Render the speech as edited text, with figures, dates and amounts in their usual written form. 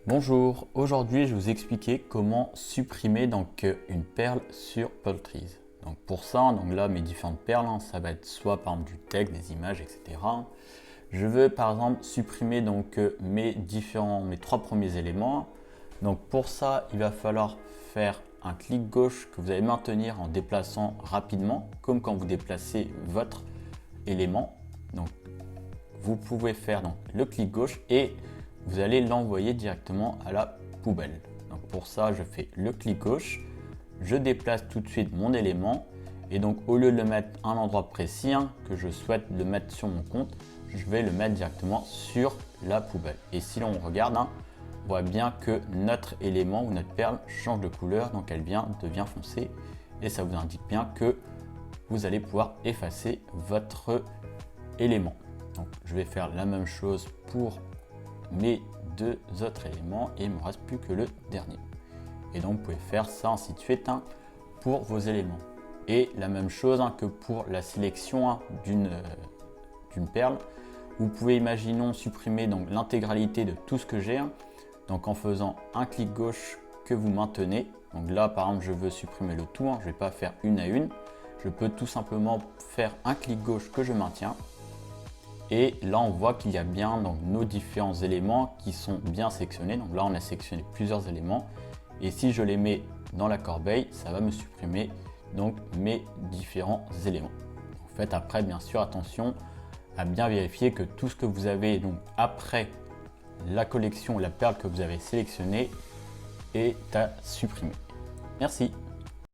Bonjour, aujourd'hui je vais vous expliquer comment supprimer une perle sur Poultries. Donc pour ça, là mes différentes perles, ça va être soit par exemple du texte, des images, etc. Je veux par exemple supprimer mes trois premiers éléments. Donc pour ça, il va falloir faire un clic gauche que vous allez maintenir en déplaçant rapidement, comme quand vous déplacez votre élément. Donc vous pouvez faire le clic gauche et vous allez l'envoyer directement à la poubelle. Donc pour ça, je fais le clic gauche, je déplace tout de suite mon élément et donc au lieu de le mettre à un endroit précis que je souhaite le mettre sur mon compte, je vais le mettre directement sur la poubelle. Et si l'on regarde, on voit bien que notre élément ou notre perle change de couleur, donc elle devient foncée et ça vous indique bien que vous allez pouvoir effacer votre élément. Donc je vais faire la même chose pour mes deux autres éléments et il ne me reste plus que le dernier. Et donc vous pouvez faire ça ainsi de suite pour vos éléments. Et la même chose que pour la sélection d'une perle. Vous pouvez, imaginons, supprimer l'intégralité de tout ce que j'ai. Donc en faisant un clic gauche que vous maintenez. Donc là par exemple je veux supprimer le tout, je ne vais pas faire une à une. Je peux tout simplement faire un clic gauche que je maintiens. Et là, on voit qu'il y a bien nos différents éléments qui sont bien sélectionnés. Donc là, on a sélectionné plusieurs éléments. Et si je les mets dans la corbeille, ça va me supprimer mes différents éléments. Faites après, bien sûr, attention à bien vérifier que tout ce que vous avez après la collection, la perle que vous avez sélectionnée est à supprimer. Merci.